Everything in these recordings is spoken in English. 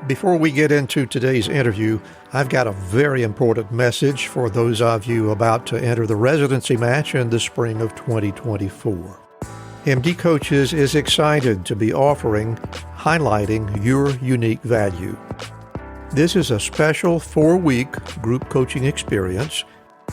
Before we get into today's interview, I've got a very important message for those of you about to enter the residency match in the spring of 2024. MD Coaches is excited to be highlighting your unique value. This is a special 4-week group coaching experience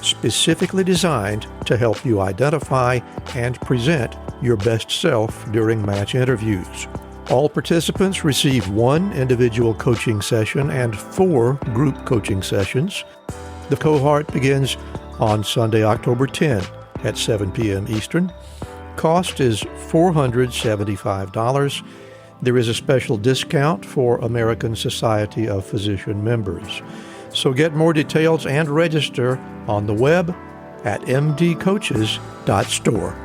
specifically designed to help you identify and present your best self during match interviews. All participants receive 1 individual coaching session and 4 group coaching sessions. The cohort begins on Sunday, October 10 at 7 p.m. Eastern. Cost is $475. There is a special discount for American Society of Physician members. So get more details and register on the web at mdcoaches.store.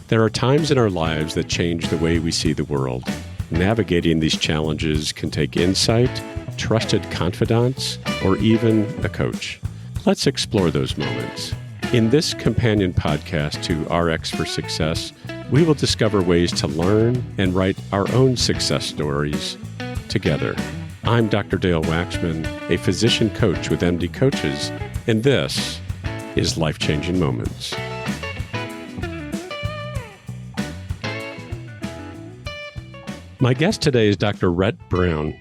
There are times in our lives that change the way we see the world. Navigating these challenges can take insight, trusted confidants, or even a coach. Let's explore those moments. In this companion podcast to RX for Success, we will discover ways to learn and write our own success stories together. I'm Dr. Dale Waxman, a physician coach with MD Coaches, and this is Life-Changing Moments. My guest today is Dr. Rhett Brown.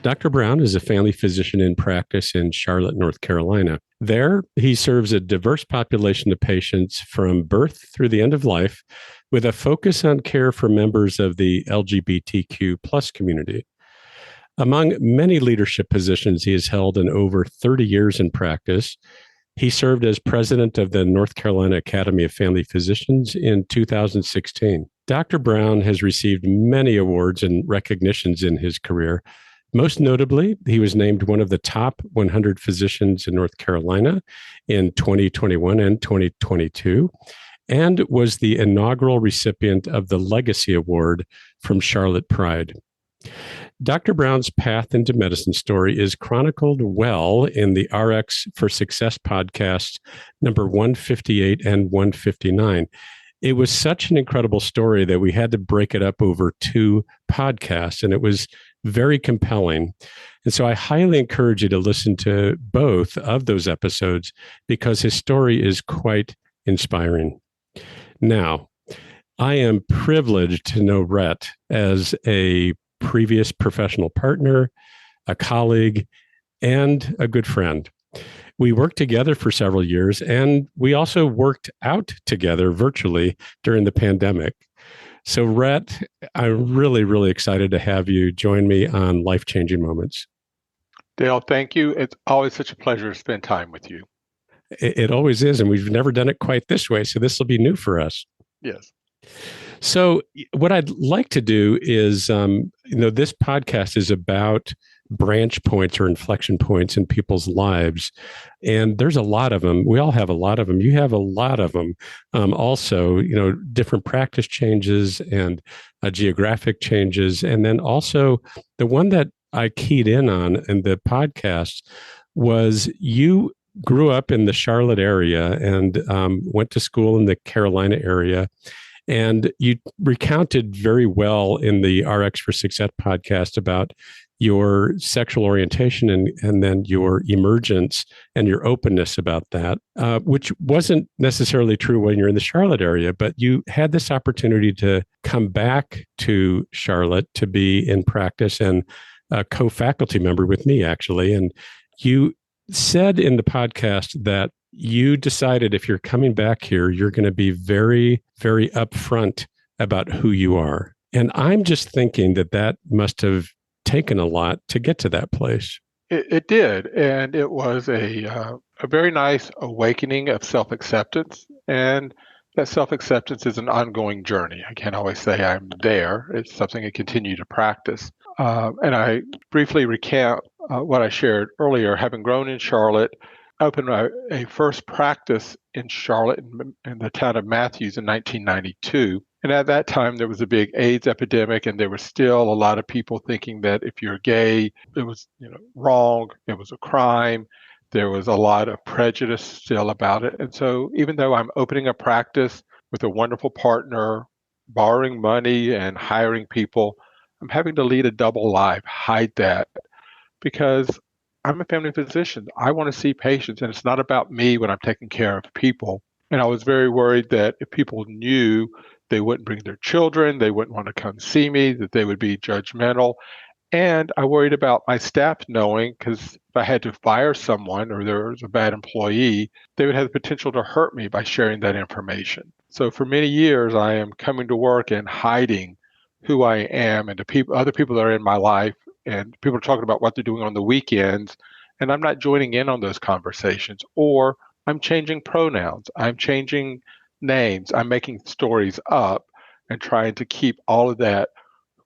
Dr. Brown is a family physician in practice in Charlotte, North Carolina. There, he serves a diverse population of patients from birth through the end of life with a focus on care for members of the LGBTQ plus community. Among many leadership positions he has held in over 30 years in practice, he served as president of the North Carolina Academy of Family Physicians in 2016. Dr. Brown has received many awards and recognitions in his career. Most notably, he was named one of the top 100 physicians in North Carolina in 2021 and 2022, and was the inaugural recipient of the Legacy Award from Charlotte Pride. Dr. Brown's path into medicine story is chronicled well in the RX for Success podcast, number 158 and 159. It was such an incredible story that we had to break it up over 2 podcasts, and it was very compelling. And so I highly encourage you to listen to both of those episodes because his story is quite inspiring. Now, I am privileged to know Rhett as a previous professional partner, a colleague, and a good friend. We worked together for several years, and we also worked out together virtually during the pandemic. So, Rhett, I'm really, really excited to have you join me on Life-Changing Moments. Dale, thank you. It's always such a pleasure to spend time with you. It always is, and we've never done it quite this way, so this will be new for us. Yes. So what I'd like to do is, this podcast is about branch points or inflection points in people's lives. And there's a lot of them. We all have a lot of them. You have a lot of them. Also, different practice changes and geographic changes. And then also the one that I keyed in on in the podcast was you grew up in the Charlotte area and went to school in the Carolina area. And you recounted very well in the RX for Success podcast about your sexual orientation and then your emergence and your openness about that, which wasn't necessarily true when you're in the Charlotte area, but you had this opportunity to come back to Charlotte to be in practice and a co-faculty member with me, actually. And you said in the podcast that you decided if you're coming back here, you're going to be very, very upfront about who you are. And I'm just thinking that must have taken a lot to get to that place. It did. And it was a very nice awakening of self-acceptance. And that self-acceptance is an ongoing journey. I can't always say I'm there. It's something I continue to practice. And I briefly recount what I shared earlier. Having grown in Charlotte, I opened a first practice in Charlotte in the town of Matthews in 1992. And at that time, there was a big AIDS epidemic, and there was still a lot of people thinking that if you're gay, it was wrong, it was a crime. There was a lot of prejudice still about it. And so even though I'm opening a practice with a wonderful partner, borrowing money and hiring people, I'm having to lead a double life, hide that, because I'm a family physician. I want to see patients, and it's not about me when I'm taking care of people. And I was very worried that if people knew, they wouldn't bring their children, they wouldn't want to come see me, that they would be judgmental. And I worried about my staff knowing, because if I had to fire someone or there was a bad employee, they would have the potential to hurt me by sharing that information. So for many years, I am coming to work and hiding who I am and the other people that are in my life. And people are talking about what they're doing on the weekends, and I'm not joining in on those conversations. Or I'm changing pronouns, I'm changing names, I'm making stories up and trying to keep all of that.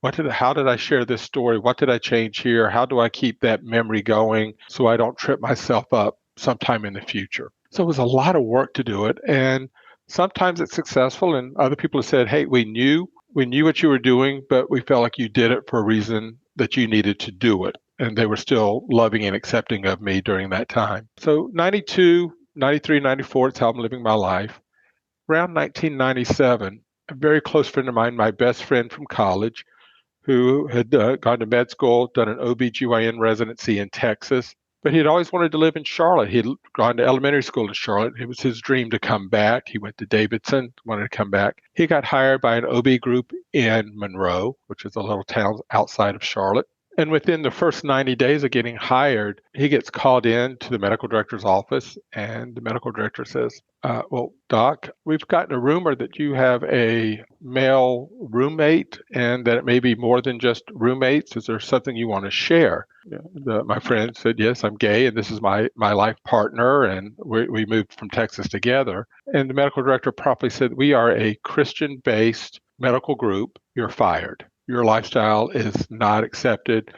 How did I share this story? What did I change here? How do I keep that memory going so I don't trip myself up sometime in the future? So it was a lot of work to do it. And sometimes it's successful. And other people have said, hey, we knew what you were doing, but we felt like you did it for a reason that you needed to do it. And they were still loving and accepting of me during that time. So 92, 93, 94, it's how I'm living my life. Around 1997, a very close friend of mine, my best friend from college, who had gone to med school, done an OBGYN residency in Texas, but he had always wanted to live in Charlotte. He had gone to elementary school in Charlotte. It was his dream to come back. He went to Davidson, wanted to come back. He got hired by an OB group in Monroe, which is a little town outside of Charlotte. And within the first 90 days of getting hired, he gets called in to the medical director's office, and the medical director says, well, Doc, we've gotten a rumor that you have a male roommate and that it may be more than just roommates. Is there something you want to share? My friend said, yes, I'm gay, and this is my life partner, and we moved from Texas together. And the medical director promptly said, we are a Christian-based medical group. You're fired. Your lifestyle is not accepted.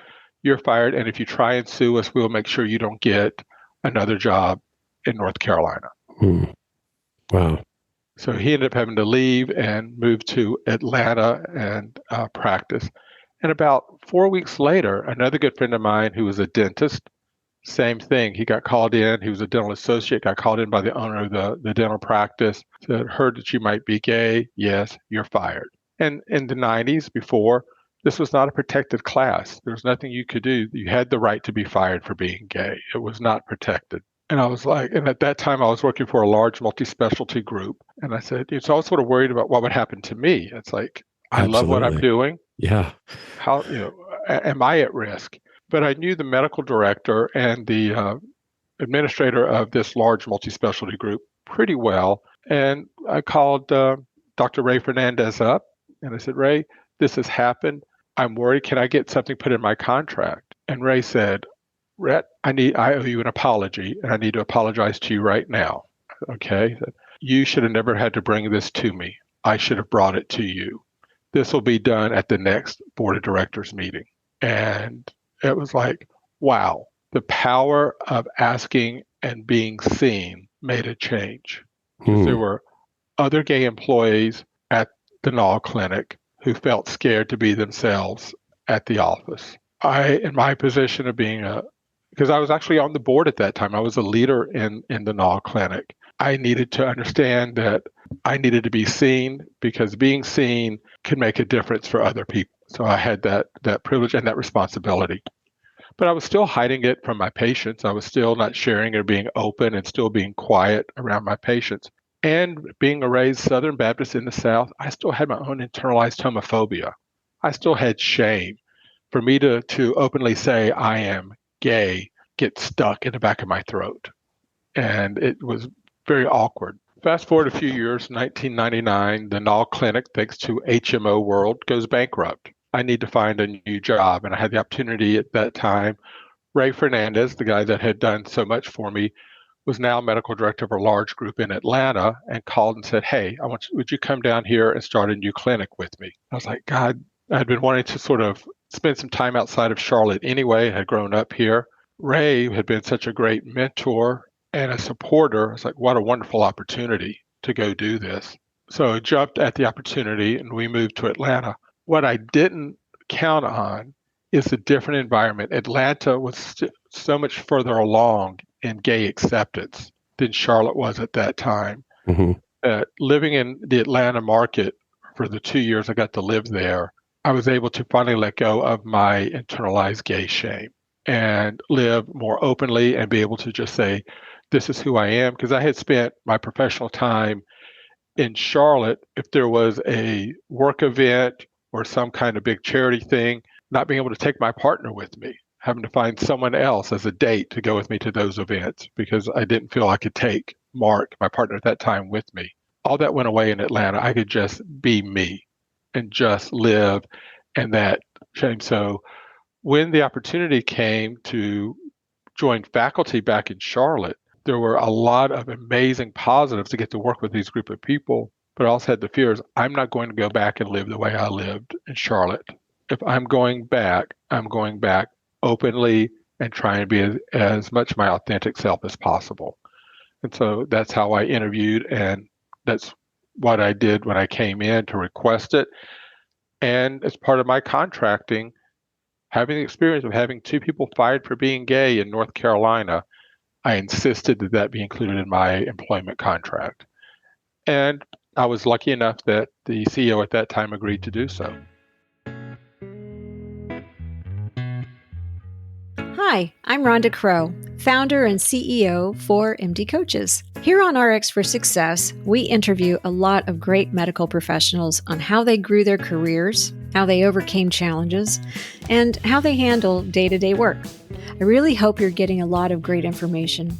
You're fired. And if you try and sue us, we'll make sure you don't get another job in North Carolina. Wow. So he ended up having to leave and move to Atlanta and practice. And about 4 weeks later, another good friend of mine who was a dentist, same thing. He got called in. He was a dental associate, got called in by the owner of the dental practice, said, heard that you might be gay. Yes, you're fired. And in the 90s, before, this was not a protected class. There was nothing you could do. You had the right to be fired for being gay. It was not protected. And I was like, and at that time I was working for a large multi-specialty group. And I said, so I was sort of worried about what would happen to me. It's like, I love what I'm doing. Yeah. How, am I at risk? But I knew the medical director and the administrator of this large multi-specialty group pretty well. And I called Dr. Ray Fernandez up. And I said, Ray, this has happened. I'm worried. Can I get something put in my contract? And Ray said, Rhett, I owe you an apology, and I need to apologize to you right now. Okay? You should have never had to bring this to me. I should have brought it to you. This will be done at the next board of directors meeting. And it was like, wow, the power of asking and being seen made a change. There were other gay employees at the NAW clinic who felt scared to be themselves at the office. In my position of being because I was actually on the board at that time, I was a leader in the NAW clinic. I needed to understand that I needed to be seen, because being seen can make a difference for other people. So I had that privilege and that responsibility. But I was still hiding it from my patients. I was still not sharing or being open, and still being quiet around my patients. And being a raised Southern Baptist in the South, I still had my own internalized homophobia. I still had shame. For me to openly say I am gay get stuck in the back of my throat. And it was very awkward. Fast forward a few years, 1999, the NAW clinic, thanks to HMO World, goes bankrupt. I need to find a new job. And I had the opportunity at that time. Ray Fernandez, the guy that had done so much for me, was now medical director of a large group in Atlanta, and called and said, hey, would you come down here and start a new clinic with me? I was like, God, I'd been wanting to sort of spend some time outside of Charlotte anyway. I had grown up here. Ray had been such a great mentor and a supporter. I was like, what a wonderful opportunity to go do this. So I jumped at the opportunity, and we moved to Atlanta. What I didn't count on is a different environment. Atlanta was so much further along in gay acceptance than Charlotte was at that time. Mm-hmm. Living in the Atlanta market for the 2 years I got to live there, I was able to finally let go of my internalized gay shame and live more openly and be able to just say, this is who I am. Because I had spent my professional time in Charlotte. If there was a work event or some kind of big charity thing, not being able to take my partner with me, having to find someone else as a date to go with me to those events because I didn't feel I could take Mark, my partner at that time, with me. All that went away in Atlanta. I could just be me and just live in that shame. So when the opportunity came to join faculty back in Charlotte, there were a lot of amazing positives to get to work with these group of people, but I also had the fears, I'm not going to go back and live the way I lived in Charlotte. If I'm going back openly and trying to be as much my authentic self as possible. And so that's how I interviewed, and that's what I did when I came in to request it. And as part of my contracting, having the experience of having 2 people fired for being gay in North Carolina, I insisted that that be included in my employment contract. And I was lucky enough that the CEO at that time agreed to do so. Hi, I'm Rhonda Crow, founder and CEO for MD Coaches. Here on RX for Success, we interview a lot of great medical professionals on how they grew their careers, how they overcame challenges, and how they handle day-to-day work. I really hope you're getting a lot of great information.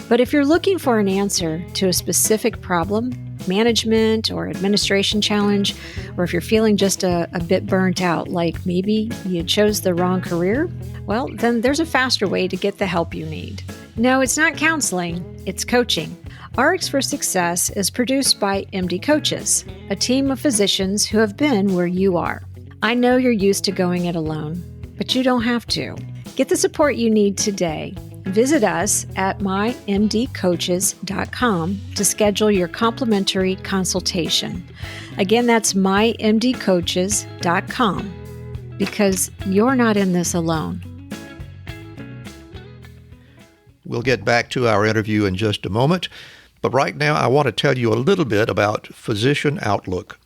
But if you're looking for an answer to a specific problem, management or administration challenge, or if you're feeling just a bit burnt out, like maybe you chose the wrong career, well, then there's a faster way to get the help you need. No, it's not counseling, it's coaching. RX for Success is produced by MD Coaches, a team of physicians who have been where you are. I know you're used to going it alone, but you don't have to. Get the support you need today. Visit us at mymdcoaches.com to schedule your complimentary consultation. Again, that's mymdcoaches.com, because you're not in this alone. We'll get back to our interview in just a moment, but right now I want to tell you a little bit about Physician Outlook.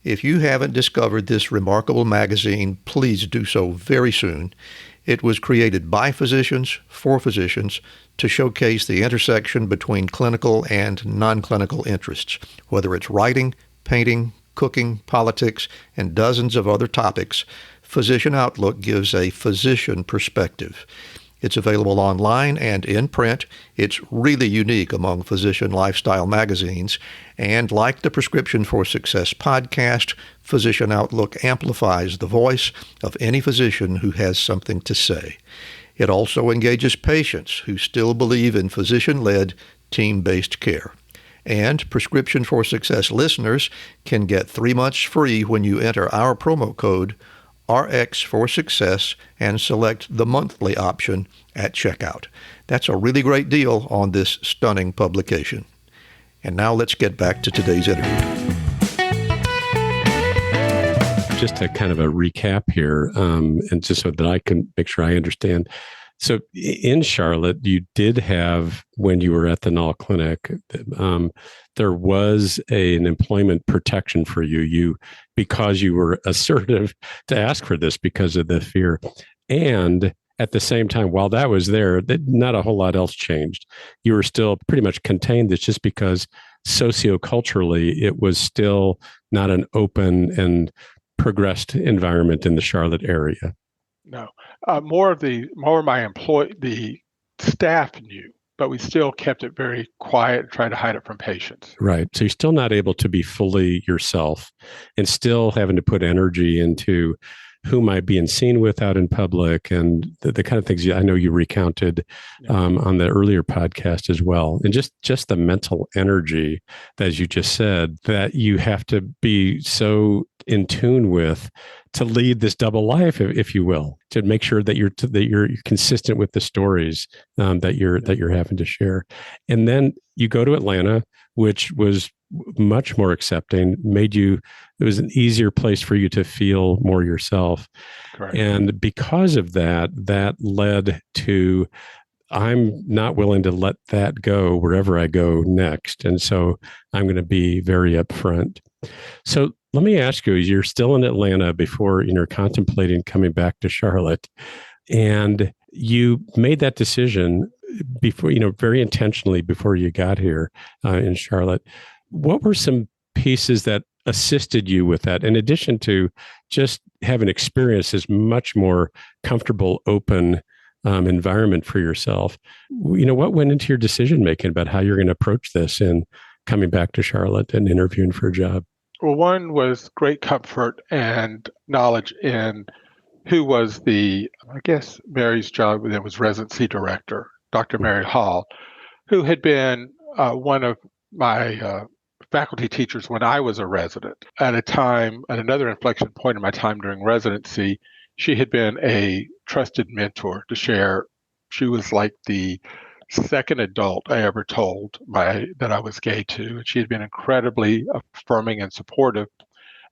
If you haven't discovered this remarkable magazine, please do so very soon. It was created by physicians, for physicians, to showcase the intersection between clinical and non-clinical interests. Whether it's writing, painting, cooking, politics, and dozens of other topics, Physician Outlook gives a physician perspective. It's available online and in print. It's really unique among physician lifestyle magazines. And like the Prescription for Success podcast, Physician Outlook amplifies the voice of any physician who has something to say. It also engages patients who still believe in physician-led, team-based care. And Prescription for Success listeners can get 3 months free when you enter our promo code RX for Success and select the monthly option at checkout. That's a really great deal on this stunning publication. And now let's get back to today's interview. Just a kind of a recap here, and just so that I can make sure I understand. So in Charlotte, you did have, when you were at the Null Clinic, there was an employment protection for you because you were assertive to ask for this because of the fear. And at the same time, while that was there, not a whole lot else changed. You were still pretty much contained. It's just because socioculturally, it was still not an open and progressed environment in the Charlotte area. No, more of the staff knew, but we still kept it very quiet and tried to hide it from patients. Right. So you're still not able to be fully yourself and still having to put energy into who am I being seen with out in public and the kind of things I know you recounted on the earlier podcast as well. And just the mental energy, as you just said, that you have to be so in tune with to lead this double life, if you will, to make sure that you're consistent with the stories that you're having to share. And then you go to Atlanta, which was much more accepting, it was an easier place for you to feel more yourself. Correct. And because of that led to I'm not willing to let that go wherever I go next. And so I'm going to be very upfront. So let me ask you, you're still in Atlanta before you're contemplating coming back to Charlotte, and you made that decision before, very intentionally before you got here in Charlotte. What were some pieces that assisted you with that, in addition to just having experienced this much more comfortable, open environment for yourself? What went into your decision making about how you're going to approach this and coming back to Charlotte and interviewing for a job? Well, one was great comfort and knowledge in who was Mary's job then was residency director, Dr. Mary Hall, who had been one of my faculty teachers when I was a resident. At another inflection point in my time during residency, she had been a trusted mentor to share. She was like the second adult I ever told that I was gay to. And she had been incredibly affirming and supportive.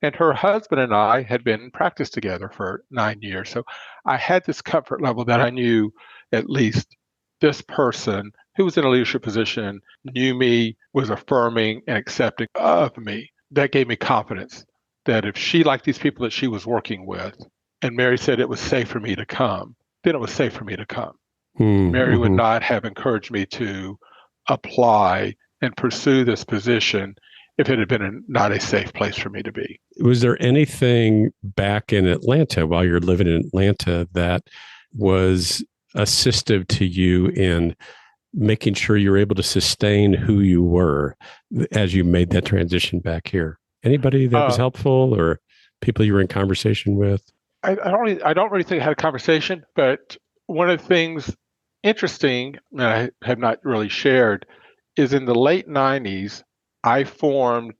And her husband and I had been in practice together for 9 years. So I had this comfort level that I knew at least this person who was in a leadership position knew me, was affirming and accepting of me. That gave me confidence that if she liked these people that she was working with, and Mary said it was safe for me to come, then it was safe for me to come. Mary would not have encouraged me to apply and pursue this position if it had been not a safe place for me to be. Was there anything back in Atlanta while you're living in Atlanta that was assistive to you in making sure you're able to sustain who you were as you made that transition back here? Anybody that was helpful, or people you were in conversation with? I don't really think I had a conversation, but one of the things interesting that I have not really shared is in the late 90s, I formed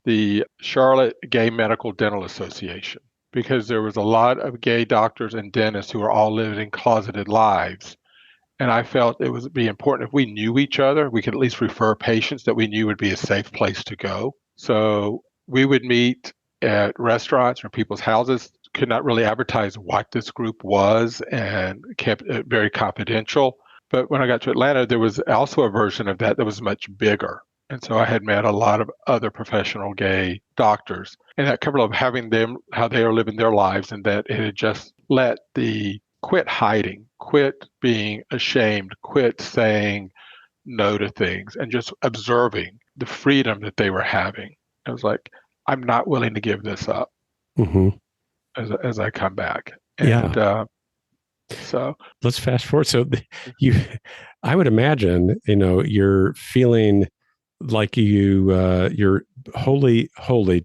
the Charlotte Gay Medical Dental Association because there was a lot of gay doctors and dentists who were all living closeted lives. And I felt it would be important if we knew each other, we could at least refer patients that we knew would be a safe place to go. So we would meet at restaurants or people's houses, could not really advertise what this group was and kept it very confidential. But when I got to Atlanta, there was also a version of that was much bigger. And so I had met a lot of other professional gay doctors, and that covered of having them, how they are living their lives, and that it had just let the quit hiding, quit being ashamed, quit saying no to things, and just observing the freedom that they were having. I was like, I'm not willing to give this up as I come back. And so let's fast forward. So I would imagine, you're feeling like you're wholly, WHOLLY,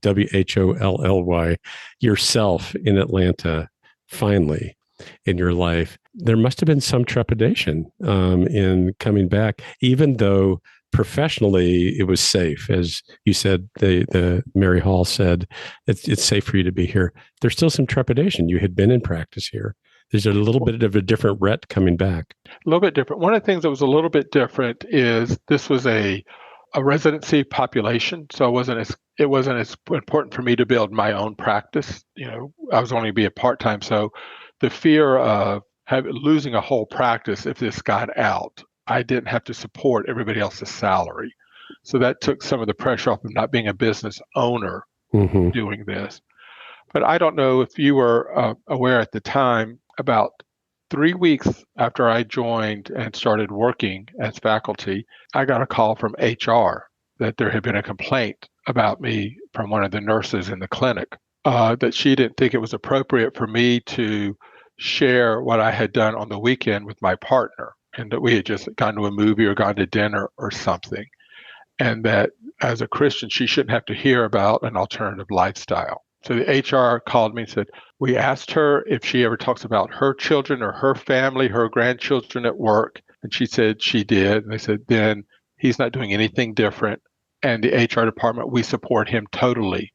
yourself in Atlanta, finally in your life. There must have been some trepidation in coming back, even though professionally it was safe. As you said, the Mary Hall said, it's safe for you to be here. There's still some trepidation. You had been in practice here. There's a little bit of a different Rhett coming back. A little bit different. One of the things that was a little bit different is this was a residency population, so it wasn't as important for me to build my own practice. I was only be a part-time, so the fear of losing a whole practice if this got out, I didn't have to support everybody else's salary. So that took some of the pressure off of not being a business owner doing this. But I don't know if you were aware at the time, about 3 weeks after I joined and started working as faculty, I got a call from HR that there had been a complaint about me from one of the nurses in the clinic, that she didn't think it was appropriate for me to share what I had done on the weekend with my partner, and that we had just gone to a movie or gone to dinner or something, and that as a Christian, she shouldn't have to hear about an alternative lifestyle. So the HR called me and said, we asked her if she ever talks about her children or her family, her grandchildren at work. And she said she did. And they said, then he's not doing anything different. And the HR department, we support him totally.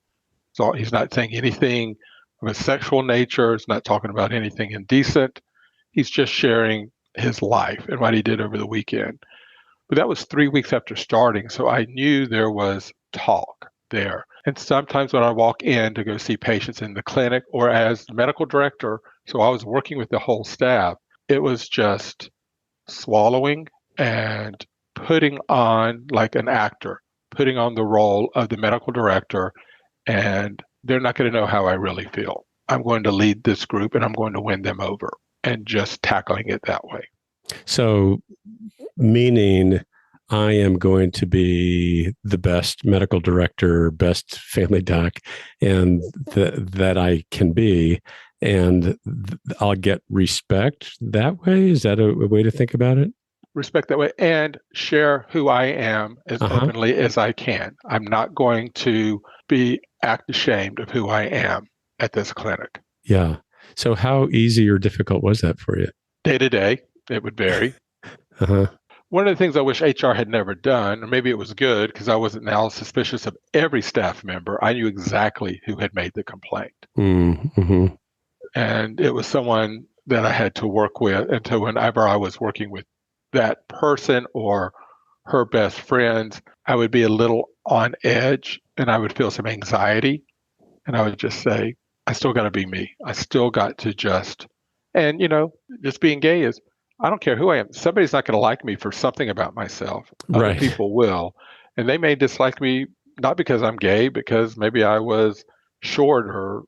So he's not saying anything of a sexual nature. He's not talking about anything indecent. He's just sharing his life and what he did over the weekend. But that was 3 weeks after starting. So I knew there was talk there. And sometimes when I walk in to go see patients in the clinic or as medical director, so I was working with the whole staff, it was just swallowing and putting on, like an actor, putting on the role of the medical director, and they're not going to know how I really feel. I'm going to lead this group and I'm going to win them over, and just tackling it that way. So, meaning I am going to be the best medical director, best family doc, and that I can be, and I'll get respect that way. Is that a way to think about it? Respect that way, and share who I am as openly as I can. I'm not going to act ashamed of who I am at this clinic. Yeah. So how easy or difficult was that for you? Day to day, it would vary. One of the things I wish HR had never done, or maybe it was good because I wasn't now suspicious of every staff member. I knew exactly who had made the complaint. Mm-hmm. And it was someone that I had to work with. And so whenever I was working with that person or her best friends, I would be a little on edge and I would feel some anxiety. And I would just say, I still got to be me. I still got to just being gay is, I don't care who I am. Somebody's not going to like me for something about myself. Other people will. And they may dislike me, not because I'm gay, because maybe I was short or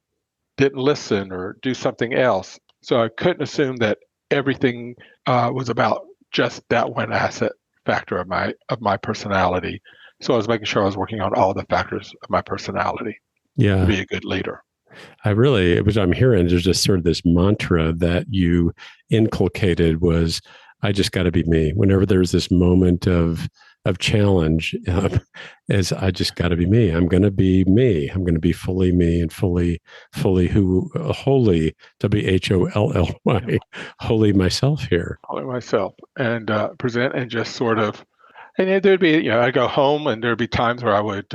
didn't listen or do something else. So I couldn't assume that everything was about just that one asset factor of my personality. So I was making sure I was working on all the factors of my personality to be a good leader. I'm hearing there's just sort of this mantra that you inculcated was, I just got to be me. Whenever there's this moment of challenge, is I just got to be me. I'm going to be me. I'm going to be fully me and fully holy, WHOLLY, holy myself here. Holy myself, and present and just sort of, and there'd be, I'd go home and there'd be times where I would,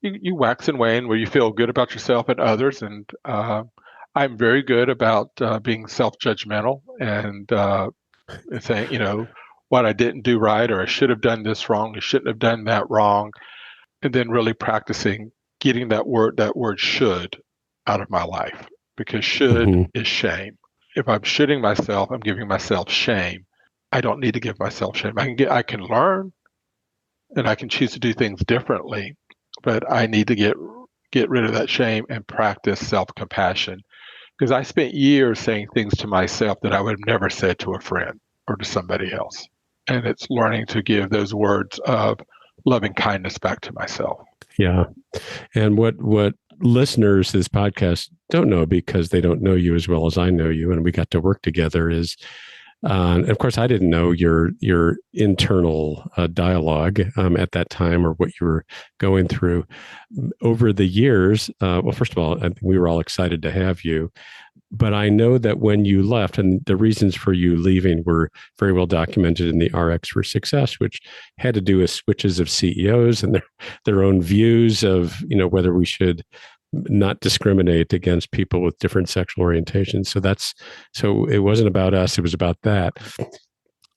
you wax and wane where you feel good about yourself and others. And I'm very good about being self-judgmental and saying, what I didn't do right, or I should have done this wrong, I shouldn't have done that wrong. And then really practicing getting that word should out of my life, because should is shame. If I'm shoulding myself, I'm giving myself shame. I don't need to give myself shame. I can learn and I can choose to do things differently, but I need to get rid of that shame and practice self-compassion, because I spent years saying things to myself that I would have never said to a friend or to somebody else. And it's learning to give those words of loving kindness back to myself. Yeah. And what listeners to this podcast don't know, because they don't know you as well as I know you, and we got to work together, is of course, I didn't know your internal dialogue at that time, or what you were going through. Over the years, well, first of all, I think we were all excited to have you. But I know that when you left, and the reasons for you leaving were very well documented in the RX for Success, which had to do with switches of CEOs and their own views of, whether we should not discriminate against people with different sexual orientations. So it wasn't about us, it was about that.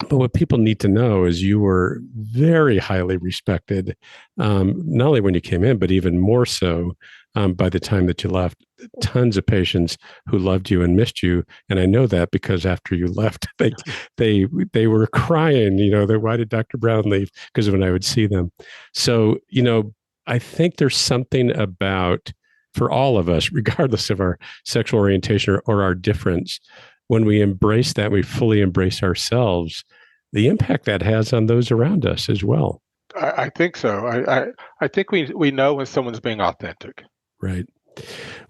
But what people need to know is you were very highly respected, not only when you came in, but even more so by the time that you left. Tons of patients who loved you and missed you, and I know that because after you left, they were crying. Why did Dr. Brown leave? Because when I would see them, so I think there's something about, for all of us, regardless of our sexual orientation or our difference, when we embrace that, we fully embrace ourselves, the impact that has on those around us as well. I think so. I think we know when someone's being authentic. Right.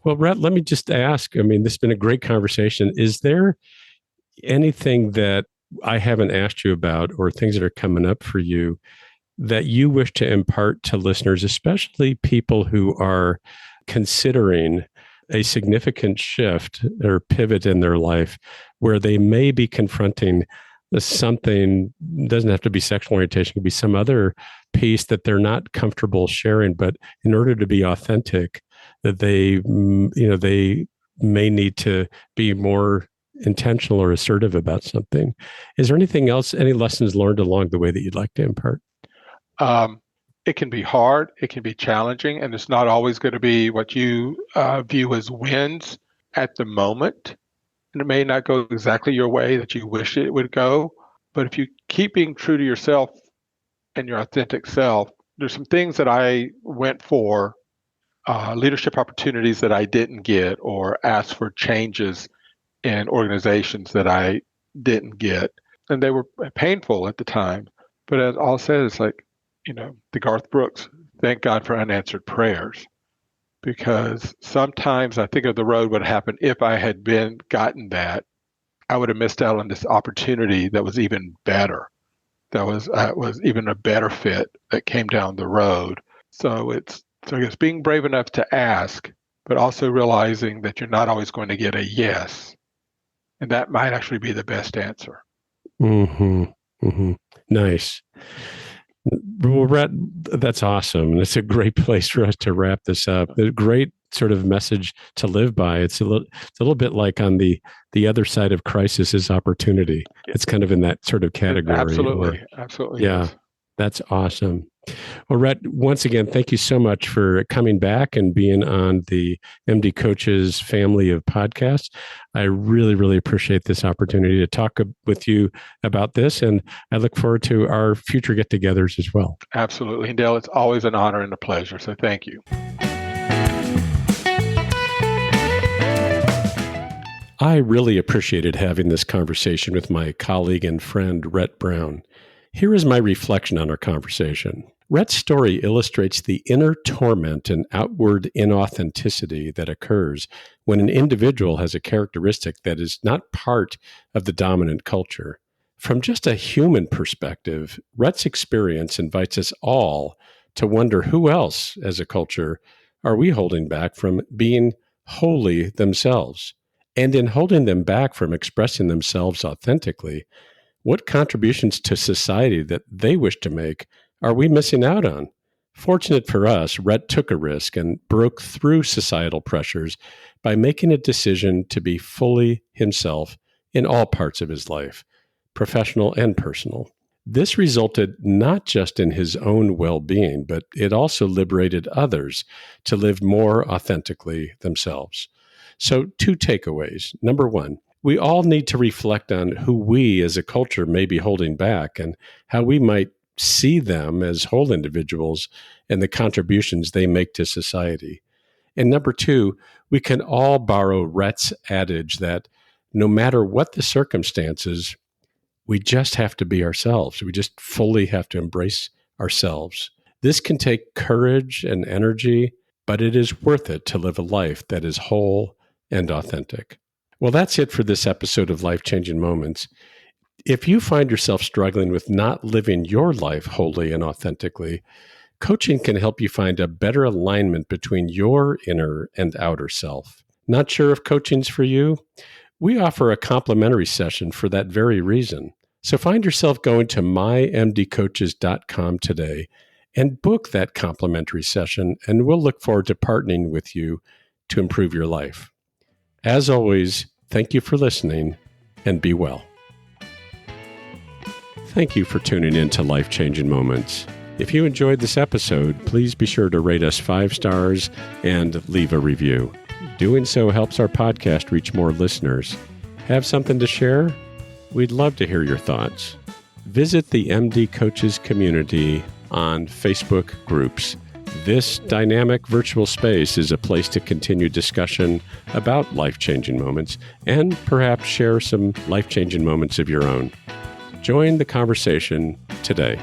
Well, Rhett, let me just ask, this has been a great conversation. Is there anything that I haven't asked you about, or things that are coming up for you, that you wish to impart to listeners, especially people who are considering a significant shift or pivot in their life, where they may be confronting something, doesn't have to be sexual orientation, it could be some other piece that they're not comfortable sharing, but in order to be authentic, that they may need to be more intentional or assertive about something. Is there anything else, any lessons learned along the way that you'd like to impart? It can be hard, it can be challenging, and it's not always going to be what you view as wins at the moment. And it may not go exactly your way that you wish it would go, But if you keep being true to yourself and your authentic self, there's some things that I went for, leadership opportunities that I didn't get, or asked for changes in organizations that I didn't get. And they were painful at the time. But as all said, it's like, the Garth Brooks, thank God for unanswered prayers. Because sometimes I think of the road would happen if I had gotten that, I would have missed out on this opportunity that was even better. That was even a better fit that came down the road. So I guess being brave enough to ask, but also realizing that you're not always going to get a yes. And that might actually be the best answer. Mm-hmm. Mm-hmm. Nice. Well, Rhett, that's awesome. It's a great place for us to wrap this up. A great sort of message to live by. It's a little bit like on the other side of crisis is opportunity. It's kind of in that sort of category. Absolutely. Yeah, yes. That's awesome. Well, Rhett, once again, thank you so much for coming back and being on the MD Coaches family of podcasts. I really, really appreciate this opportunity to talk with you about this, and I look forward to our future get-togethers as well. Absolutely. And Dale, it's always an honor and a pleasure, so thank you. I really appreciated having this conversation with my colleague and friend, Rhett Brown. Here is my reflection on our conversation. Rhett's story illustrates the inner torment and outward inauthenticity that occurs when an individual has a characteristic that is not part of the dominant culture. From just a human perspective, Rhett's experience invites us all to wonder who else, as a culture, are we holding back from being wholly themselves? And in holding them back from expressing themselves authentically, what contributions to society that they wish to make are we missing out on? Fortunate for us, Rhett took a risk and broke through societal pressures by making a decision to be fully himself in all parts of his life, professional and personal. This resulted not just in his own well-being, but it also liberated others to live more authentically themselves. So 2 takeaways. Number 1, we all need to reflect on who we as a culture may be holding back and how we might see them as whole individuals and the contributions they make to society. And number 2, we can all borrow Rhett's adage that no matter what the circumstances, we just have to be ourselves. We just fully have to embrace ourselves. This can take courage and energy, but it is worth it to live a life that is whole and authentic. Well, that's it for this episode of Life-Changing Moments. If you find yourself struggling with not living your life wholly and authentically, coaching can help you find a better alignment between your inner and outer self. Not sure if coaching's for you? We offer a complimentary session for that very reason. So find yourself going to mymdcoaches.com today and book that complimentary session, and we'll look forward to partnering with you to improve your life. As always, thank you for listening, and be well. Thank you for tuning in to Life-Changing Moments. If you enjoyed this episode, please be sure to rate us 5 stars and leave a review. Doing so helps our podcast reach more listeners. Have something to share? We'd love to hear your thoughts. Visit the MD Coaches community on Facebook groups. This dynamic virtual space is a place to continue discussion about life-changing moments and perhaps share some life-changing moments of your own. Join the conversation today.